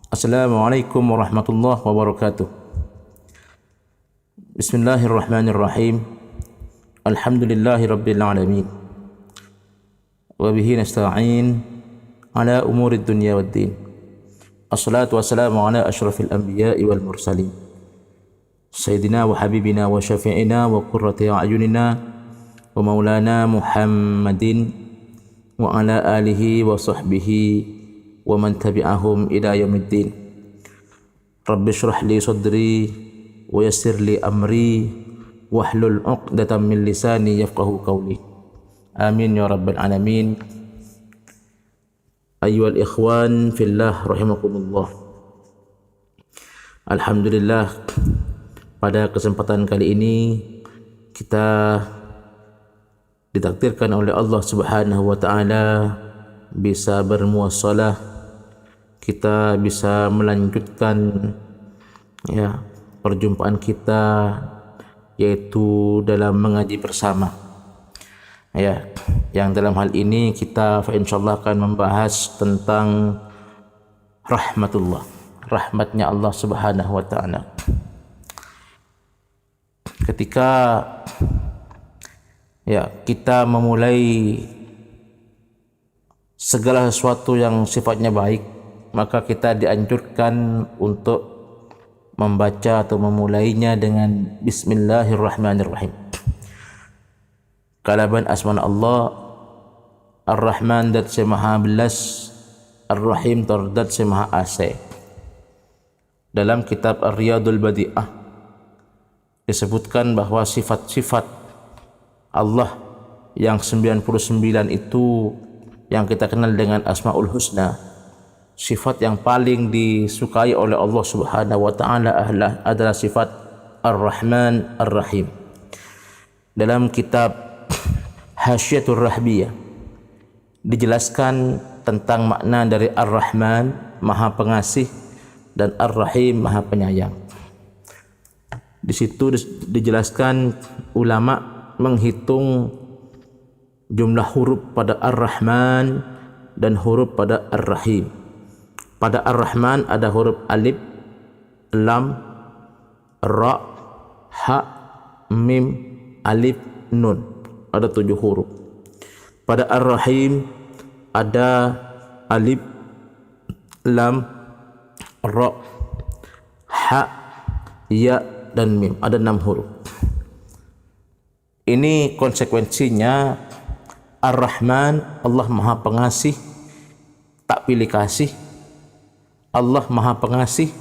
Assalamualaikum warahmatullahi wabarakatuh. Bismillahirrahmanirrahim. Alhamdulillahi rabbil alamin. Wa bihi nasta'in ala umurid dunya waddin. Assalatu wassalamu ala asyrafil anbiya'i wal mursalin. Sayyidina wa habibina wa syafi'ina wa qurrati a'yunina wa maulana Muhammadin wa ala alihi wa sahbihi wa man tabi'ahum ila yaumiddin. Rabbi shrah li sadri wa yassir li amri wahlul 'uqdatam min lisani yafqahu qawli. Amin ya rabbal alamin. Ayyuhal ikhwan fillah rahimakumullah. Alhamdulillah, pada kesempatan kali ini kita ditakdirkan oleh Allah Subhanahu wa taala bisa bermuassalah, kita bisa melanjutkan perjumpaan kita, yaitu dalam mengaji bersama. Yang dalam hal ini kita insyaallah akan membahas tentang rahmatullah, rahmatnya Allah Subhanahu wa taala. Ketika kita memulai segala sesuatu yang sifatnya baik, maka kita dianjurkan untuk membaca atau memulainya dengan Bismillahirrahmanirrahim. Kalaban asma Allah Ar-Rahman dat se maha belas, Ar-Rahim terdat se maha asih. Dalam kitab Ar-Riyadul Badi'ah disebutkan bahwa sifat-sifat Allah yang 99 itu yang kita kenal dengan Asmaul Husna, sifat yang paling disukai oleh Allah Subhanahu wa taala adalah sifat Ar-Rahman Ar-Rahim. Dalam kitab Hasyiatur Rahbiyah dijelaskan tentang makna dari Ar-Rahman, Maha Pengasih, dan Ar-Rahim, Maha Penyayang. Di situ dijelaskan ulama menghitung jumlah huruf pada Ar-Rahman dan huruf pada Ar-Rahim. Pada Ar-Rahman ada huruf alif, lam, ra, ha, mim, alif, nun. Ada 7 huruf. Pada Ar-Rahim ada alif, lam, ra, ha, ya, dan mim. Ada 6 huruf. Ini konsekuensinya Ar-Rahman, Allah Maha Pengasih, tak pilih kasih. Allah Maha Pengasih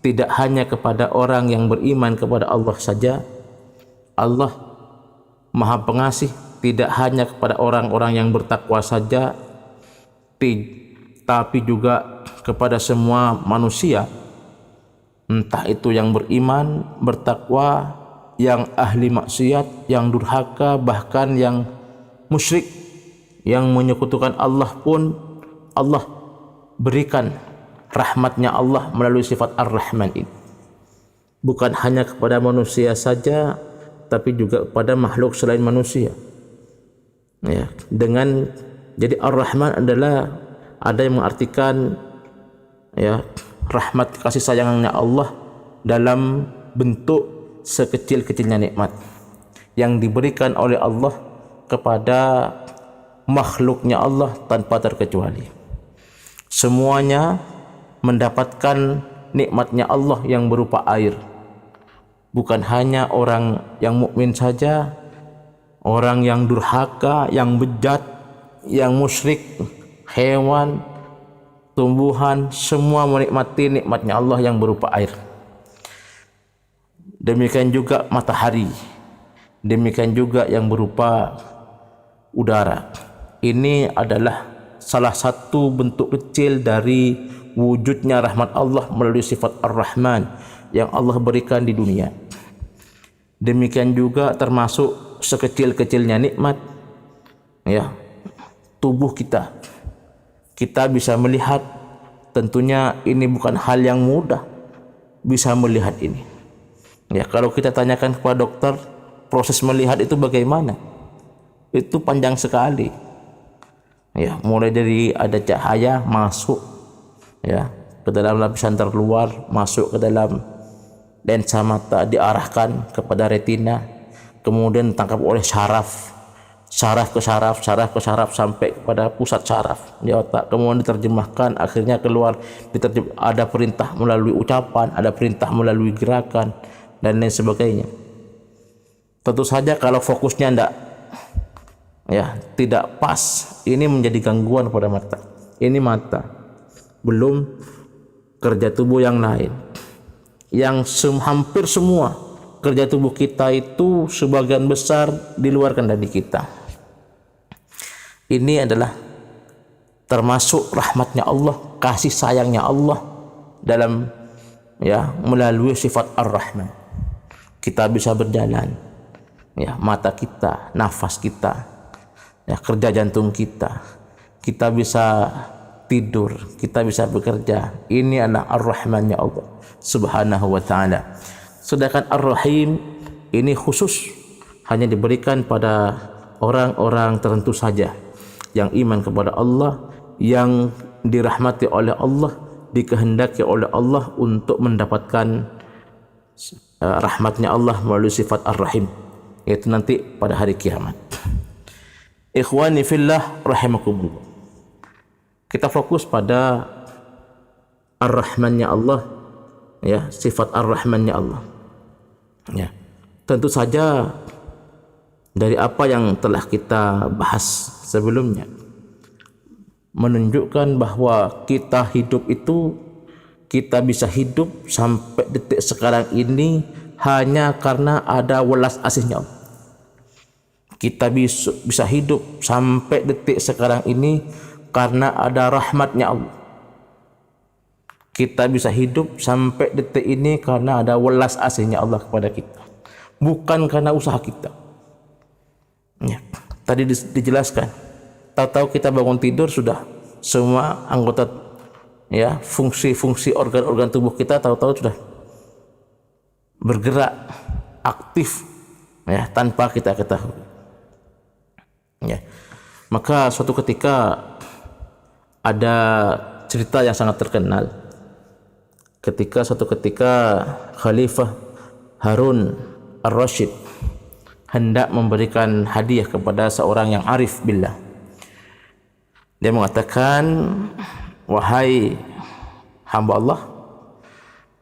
tidak hanya kepada orang yang beriman kepada Allah saja. Allah Maha Pengasih tidak hanya kepada orang-orang yang bertakwa saja, tapi juga kepada semua manusia, entah itu yang beriman, bertakwa, yang ahli maksiat, yang durhaka, bahkan yang musyrik, yang menyekutukan Allah pun Allah berikan rahmatnya Allah melalui sifat Ar-Rahman ini. Bukan hanya kepada manusia saja, tapi juga kepada makhluk selain manusia. Jadi Ar-Rahman adalah, ada yang mengartikan rahmat kasih sayangnya Allah dalam bentuk sekecil-kecilnya nikmat yang diberikan oleh Allah kepada makhluknya Allah tanpa terkecuali. Semuanya mendapatkan nikmatnya Allah yang berupa air. Bukan hanya orang yang mukmin saja, orang yang durhaka, yang bejat, yang musyrik, hewan, tumbuhan, semua menikmati nikmatnya Allah yang berupa air. Demikian juga matahari, demikian juga yang berupa udara. Ini adalah salah satu bentuk kecil dari wujudnya rahmat Allah melalui sifat Ar-Rahman yang Allah berikan di dunia. Demikian juga termasuk sekecil-kecilnya nikmat tubuh kita. Kita bisa melihat, tentunya ini bukan hal yang mudah bisa melihat ini. Kalau kita tanyakan kepada dokter, proses melihat itu bagaimana? Itu panjang sekali. Mulai dari ada cahaya masuk ke dalam lapisan terluar, masuk ke dalam lensa mata, diarahkan kepada retina, kemudian ditangkap oleh syaraf ke syaraf sampai kepada pusat syaraf di otak, kemudian diterjemahkan, akhirnya keluar ada perintah melalui ucapan, ada perintah melalui gerakan dan lain sebagainya. Tentu saja kalau fokusnya tidak pas, ini menjadi gangguan pada mata. Ini mata, belum kerja tubuh yang lain, yang hampir semua kerja tubuh kita itu sebagian besar di luar kendali kita. Ini adalah termasuk rahmatnya Allah, kasih sayangnya Allah dalam melalui sifat Ar-Rahman. Kita bisa berjalan, mata kita, nafas kita, kerja jantung kita bisa tidur, kita bisa bekerja. Ini adalah Ar-Rahmannya Allah Subhanahu wa ta'ala. Sedangkan Ar-Rahim ini khusus hanya diberikan pada orang-orang tertentu saja yang iman kepada Allah, yang dirahmati oleh Allah, dikehendaki oleh Allah untuk mendapatkan rahmatnya Allah melalui sifat Ar-Rahim, yaitu nanti pada hari kiamat. Ikhwani fillah rahimakumullah. Kita fokus pada Ar-Rahmannya Allah, sifat Ar-Rahmannya Allah. Tentu saja dari apa yang telah kita bahas sebelumnya menunjukkan bahwa kita hidup itu, kita bisa hidup sampai detik sekarang ini hanya karena ada welas asihnya Allah. Kita bisa hidup sampai detik sekarang ini karena ada rahmatnya Allah. Kita bisa hidup sampai detik ini karena ada welas asihnya Allah kepada kita, bukan karena usaha kita. Tadi dijelaskan, tahu-tahu kita bangun tidur sudah semua anggota fungsi-fungsi organ-organ tubuh kita tahu-tahu sudah bergerak aktif tanpa kita ketahui. Maka suatu ketika ada cerita yang sangat terkenal, ketika Khalifah Harun Ar-Rasyid hendak memberikan hadiah kepada seorang yang arif billah. Dia mengatakan, wahai hamba Allah,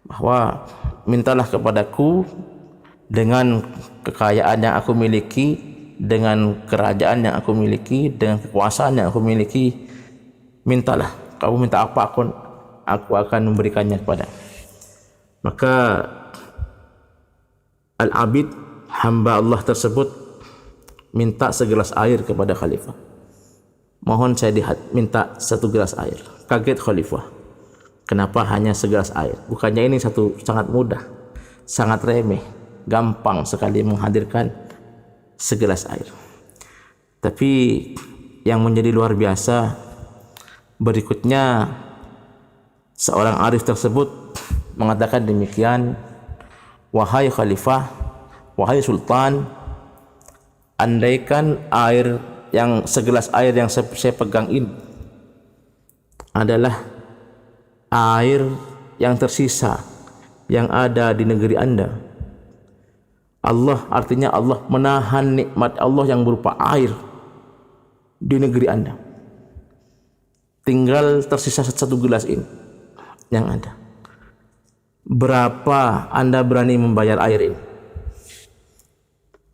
bahwa mintalah kepadaku dengan kekayaan yang aku miliki, dengan kerajaan yang aku miliki, dengan kekuasaan yang aku miliki, mintalah, kamu minta apa, aku akan memberikannya kepada. Maka Al-Abid, hamba Allah tersebut, minta segelas air kepada Khalifah. Mohon saya minta 1 gelas air. Kaget Khalifah, kenapa hanya segelas air? Bukannya ini sangat mudah, sangat remeh, gampang sekali menghadirkan segelas air. Tapi yang menjadi luar biasa berikutnya, seorang arif tersebut mengatakan demikian, wahai Khalifah, wahai Sultan, andaikan segelas air yang saya pegang ini adalah air yang tersisa yang ada di negeri Anda, artinya Allah menahan nikmat Allah yang berupa air di negeri Anda, tinggal tersisa 1 gelas ini yang ada. Berapa Anda berani membayar air ini?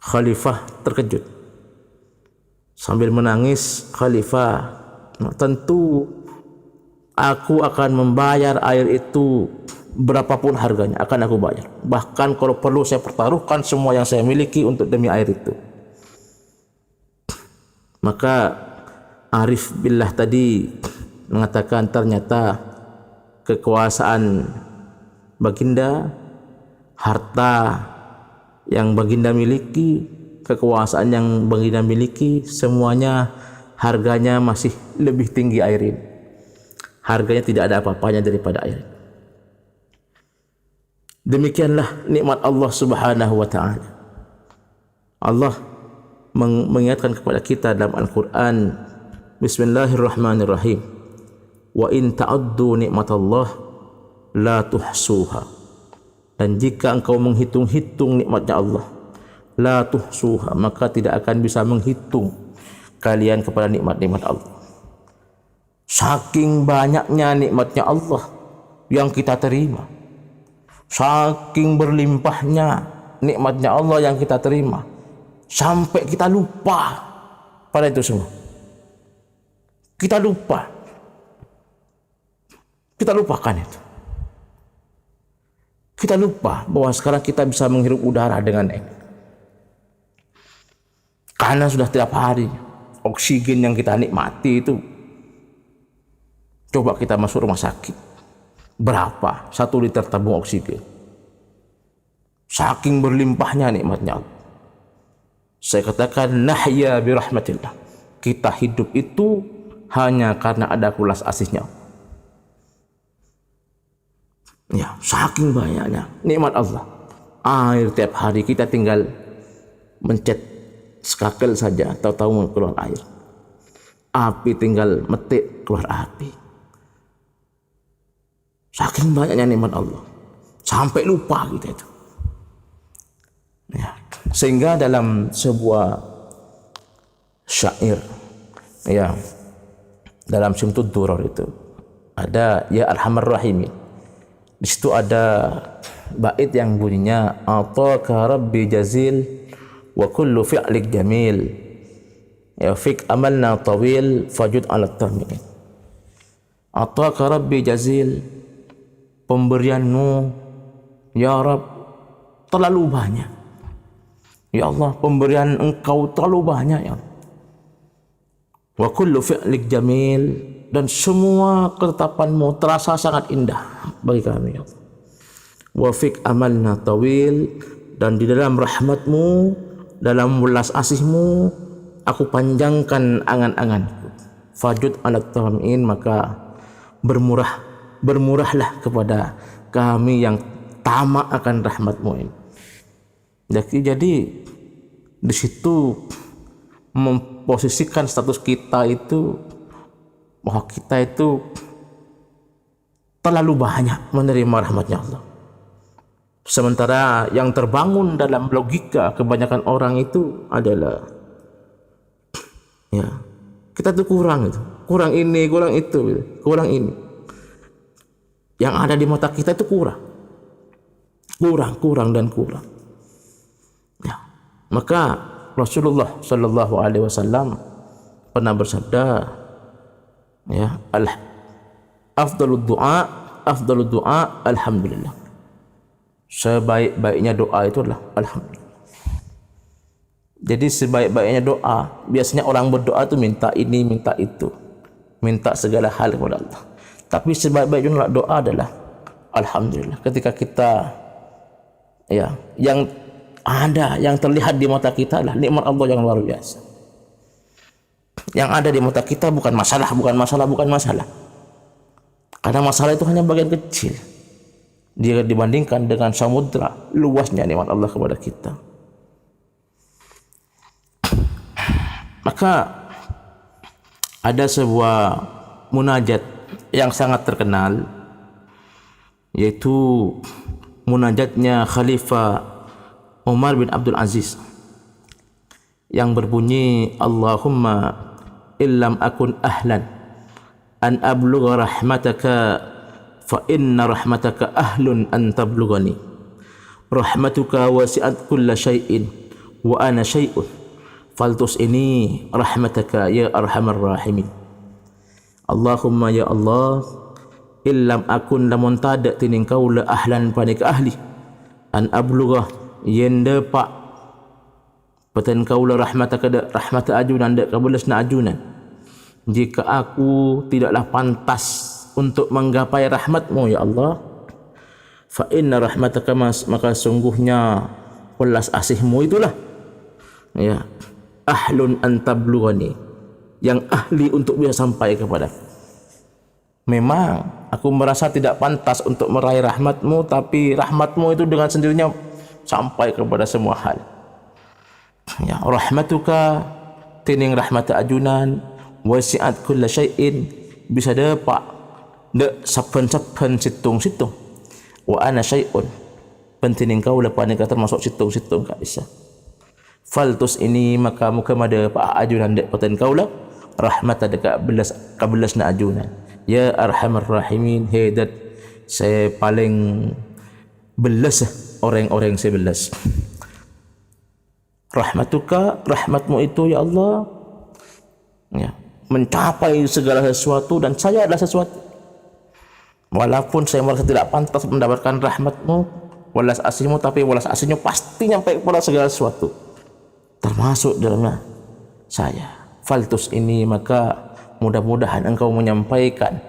Khalifah terkejut. Sambil menangis, Khalifah, tentu aku akan membayar air itu berapapun harganya, akan aku bayar. Bahkan kalau perlu saya pertaruhkan semua yang saya miliki untuk demi air itu. Maka Arif Billah tadi mengatakan ternyata kekuasaan baginda, harta yang baginda miliki, kekuasaan yang baginda miliki, semuanya harganya masih lebih tinggi air ini. Harganya tidak ada apa-apanya daripada air. Demikianlah nikmat Allah Subhanahu wa ta'ala. Allah mengingatkan kepada kita dalam Al-Quran, Bismillahirrahmanirrahim, wa in ta'addu nikmatallah la tuhsuha. Dan jika engkau menghitung-hitung nikmatnya Allah, la tuhsuha, maka tidak akan bisa menghitung kalian kepada nikmat-nikmat Allah. Saking banyaknya nikmatnya Allah yang kita terima, saking berlimpahnya nikmatnya Allah yang kita terima, sampai kita lupa pada itu semua. Kita lupa, kita lupakan itu. Kita lupa bahwa sekarang kita bisa menghirup udara dengan enak, karena sudah tiap hari oksigen yang kita nikmati itu. Coba kita masuk rumah sakit, berapa 1 liter tabung oksigen? Saking berlimpahnya nikmatnya Allah. Saya katakan nahya birahmatillah, kita hidup itu hanya karena ada kulas asihnya. Ya, saking banyaknya nikmat Allah. Air tiap hari kita tinggal mencet skakel saja, tahu-tahu keluar air. Api tinggal metik keluar api. Saking banyaknya nikmat Allah, sampai lupa kita itu. Ya, sehingga dalam sebuah syair, ya, dalam Syamtud Duror itu ada ya Arhamar Rahimin. Di situ ada bait yang bunyinya ataka rabbi jazil wa kullu fi'lik jamil ya fik amalna tawil fajud ala tamin. Ataka rabbi jazil, pemberianmu ya Rabb terlalu banyak. Ya Allah, pemberian engkau terlalu banyak ya. Wa kullu fi'lik jamil, dan semua ketetapanmu terasa sangat indah bagi kami ya Allah. Wa fik amalna tawil, dan di dalam rahmatmu, dalam welas asihmu, aku panjangkan angan-anganku. Fajud ala tamin, maka bermurahlah kepada kami yang tamak akan rahmatmu ini. Jadi di situ memposisikan status kita itu bahwa kita itu terlalu banyak menerima rahmatnya Allah. Sementara yang terbangun dalam logika kebanyakan orang itu adalah ya, kita tuh kurang itu, kurang ini, kurang itu, kurang ini. Yang ada di mata kita itu kurang dan kurang. Ya, maka Rasulullah Shallallahu Alaihi Wasallam pernah bersabda, ya, afdalud du'a alhamdulillah. Sebaik-baiknya doa itu adalah alhamdulillah. Jadi sebaik-baiknya doa, biasanya orang berdoa itu minta ini, minta itu, minta segala hal kepada Allah. Tapi sebaik-baiknya doa adalah alhamdulillah. Ketika kita, ya, yang ada, yang terlihat di mata kita adalah nikmat Allah yang luar biasa. Yang ada di mata kita bukan masalah. Karena masalah itu hanya bagian kecil jika dibandingkan dengan samudra luasnya nikmat Allah kepada kita. Maka ada sebuah munajat yang sangat terkenal, yaitu munajatnya Khalifah Umar bin Abdul Aziz yang berbunyi, Allahumma illam akun ahlan an ablugha rahmataka fa inna rahmataka ahlun an tablughani, rahmatuka wasi'at kulla syai'in wa ana syai'un faltus ini rahmataka ya arhamar rahimin. Allahumma ya Allah, illam akun lamun tada tining kaula ahlan panik ahli an ablugha yende pak peten kaula rahmataka rahmata ajunan dak kabelasna ajunan, jika aku tidaklah pantas untuk menggapai rahmatmu ya Allah, fa inna rahmataka maka sungguhnya welas asihmu itulah ya ahlun an tablughani, yang ahli untuk bisa sampai kepadaku. Memang aku merasa tidak pantas untuk meraih rahmatmu, tapi rahmatmu itu dengan sendirinya sampai kepada semua hal. Ya, rahmatuka tining rahmat ajunan wasi'at kulla syai'in, bisa dapat Dek sapan-sapan situng-situng. Wa ana syai'un. Penting kau lepas ni kata termasuk situng-situng Kak Isa. Faltus ini maka muka mada pa ajunan dek paten kau lah. Rahmat dekat belas na ajunan. Ya arhamar rahimin, hedat saya paling belas orang-orang saya belas. Rahmatuka, rahmatmu itu ya Allah, ya, mencapai segala sesuatu dan saya adalah sesuatu. Walaupun saya merasa tidak pantas mendapatkan rahmatmu, walas asihmu, tapi walas asihnya pasti nyampai kepada segala sesuatu, termasuk dalamnya saya. Faltus ini maka mudah-mudahan engkau menyampaikan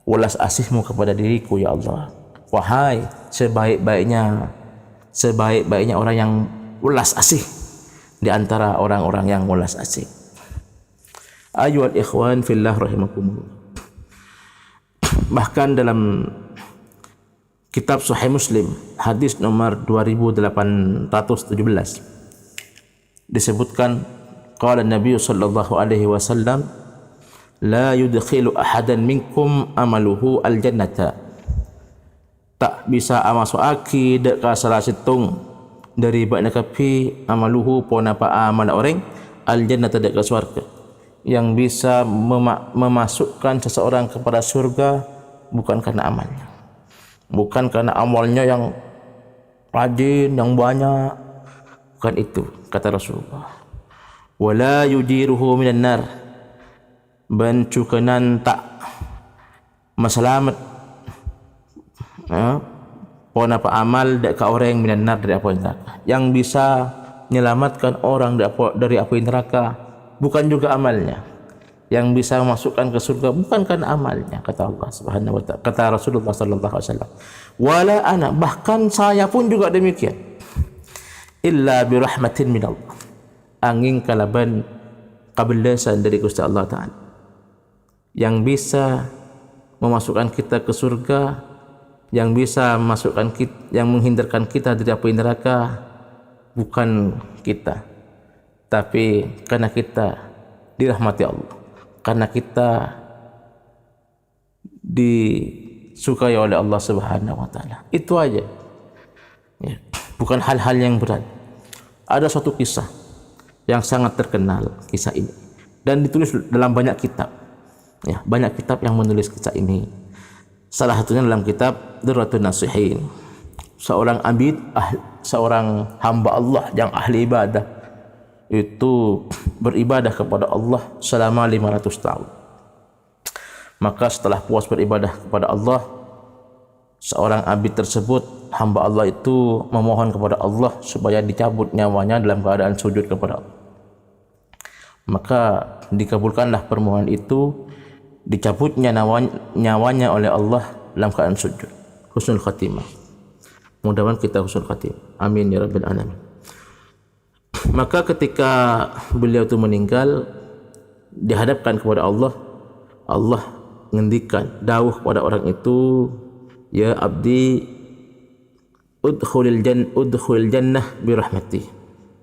walas asihmu kepada diriku ya Allah. Wahai sebaik-baiknya orang yang welas asih di antara orang-orang yang welas asih. Ayyuhal ikhwan fillah rahimakumullah. Bahkan dalam kitab Sahih Muslim hadis nomor 2817 disebutkan qala Nabi sallallahu alaihi wasallam la yudkhilu ahadan minkum amaluhu al-jannata. Tak bisa masuk aki dek ka salah situng dari bakna kapi amaluhu pon apa amal orang al-jannata dek ke surga. Yang bisa memasukkan seseorang kepada surga bukan karena amalnya, bukan karena amalnya yang rajin, yang banyak, bukan itu kata Rasulullah. Wala yujiruhu minan nar, bencukanan tak masalamat pon apa amal dak ka orang minan nar dari api neraka. Yang bisa menyelamatkan orang dari api neraka bukan juga amalnya. Yang bisa memasukkan ke surga bukan karena amalnya, kata Allah Subhanahu wa taala, kata Rasulullah sallallahu alaihi wasallam. Wala ana, bahkan saya pun juga demikian. Illa bi rahmatin minallah, angin kalaban kabelasan dari Gusti Allah taala yang bisa memasukkan kita ke surga, yang bisa memasukkan kita, yang menghindarkan kita dari api neraka bukan kita, tapi karena kita dirahmati Allah, karena kita disukai oleh Allah Subhanahu wa taala. Itu aja. Ya, bukan hal-hal yang berat. Ada suatu kisah yang sangat terkenal, kisah ini, dan ditulis dalam banyak kitab. Ya, banyak kitab yang menulis kisah ini. Salah satunya dalam kitab Durratun Nasihin. Seorang abid, seorang hamba Allah yang ahli ibadah itu beribadah kepada Allah selama 500 tahun. Maka setelah puas beribadah kepada Allah, seorang abid tersebut, hamba Allah itu memohon kepada Allah supaya dicabut nyawanya dalam keadaan sujud kepada Allah. Maka dikabulkanlah permohonan itu, dicabutnya nyawanya oleh Allah dalam keadaan sujud. Husnul khatimah. Mudah-mudahan kita husnul khatimah. Amin ya rabbil alamin. Maka ketika beliau itu meninggal, dihadapkan kepada Allah, Allah ngendikan dawuh kepada orang itu, ya abdi udkhulil jannah bi rahmati.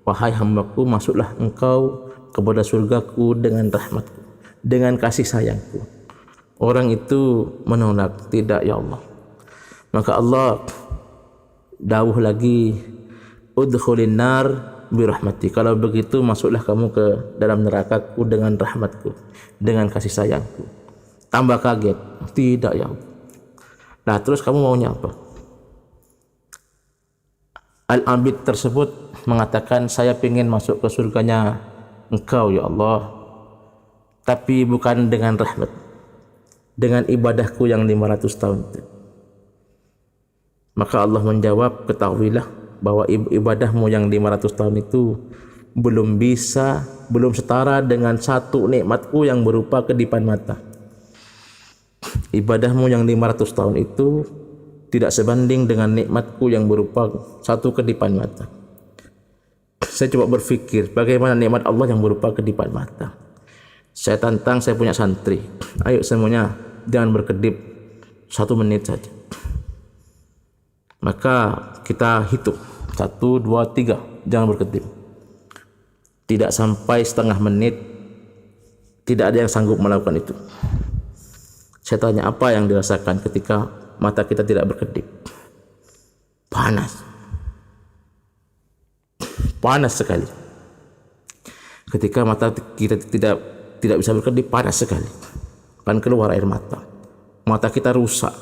Wahai hambaku, masuklah engkau kepada surgaku dengan rahmatku, dengan kasih sayangku. Orang itu menolak, tidak ya Allah. Maka Allah dawuh lagi, udkhulin nar bi rahmati. Kalau begitu masuklah kamu ke dalam nerakaku dengan rahmatku, dengan kasih sayangku. Tambah kaget, tidak ya Allah. Nah, terus kamu maunya apa? Al-abid tersebut mengatakan, saya ingin masuk ke surganya engkau ya Allah, tapi bukan dengan rahmat, dengan ibadahku yang 500 tahun itu. Maka Allah menjawab, ketahuilah bahwa ibadahmu yang 500 tahun itu belum setara dengan satu nikmatku yang berupa kedipan mata. Ibadahmu yang 500 tahun itu tidak sebanding dengan nikmatku yang berupa satu kedipan mata. Saya coba berfikir bagaimana nikmat Allah yang berupa kedipan mata. Saya tantang, saya punya santri, ayo semuanya jangan berkedip 1 menit saja. Maka kita hitung 1, 2, 3, jangan berkedip. Tidak sampai setengah menit, tidak ada yang sanggup melakukan itu. Saya tanya, apa yang dirasakan ketika mata kita tidak berkedip? Panas. Panas sekali. Ketika mata kita tidak bisa berkedip, panas sekali. Akan keluar air mata. Mata kita rusak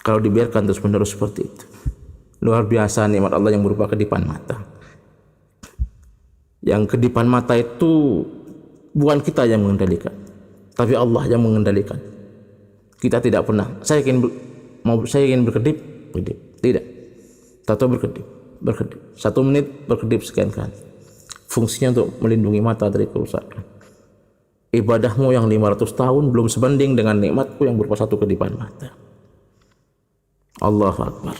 kalau dibiarkan terus-menerus seperti itu. Luar biasa nikmat Allah yang berupa kedipan mata. Yang kedipan mata itu bukan kita yang mengendalikan, tapi Allah yang mengendalikan. Kita tidak pernah, saya ingin berkedip, kedip. Tidak. Tato berkedip. 1 menit berkedip sekian kali. Fungsinya untuk melindungi mata dari kerusakan. Ibadahmu yang 500 tahun belum sebanding dengan nikmatku yang berupa 1 kedipan mata. Allahu Akbar.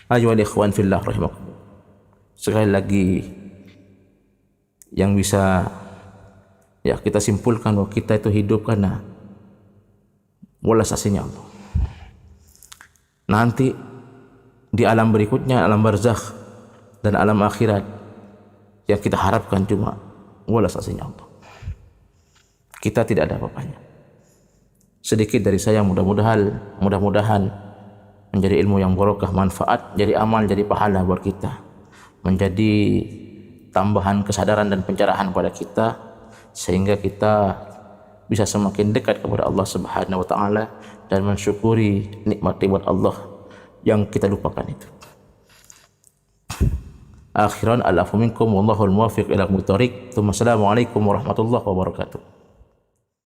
Ayyuhal ikhwan fillah rahimakumullah. Sekali lagi yang bisa kita simpulkan bahwa kita itu hidup karena welas asihnya Allah. Nanti di alam berikutnya, alam barzakh dan alam akhirat, yang kita harapkan cuma welas asihnya Allah. Kita tidak ada apa-apanya. Sedikit dari saya, mudah-mudahan menjadi ilmu yang barokah, manfaat, jadi amal, jadi pahala buat kita, menjadi tambahan kesadaran dan pencerahan pada kita, sehingga kita bisa semakin dekat kepada Allah Subhanahu wa taala dan mensyukuri nikmat-nikmat Allah yang kita lupakan itu. Akhiran, al-afu minkum wallahul muwaffiq ila aqwamit thoriq. Assalamualaikum warahmatullahi wabarakatuh.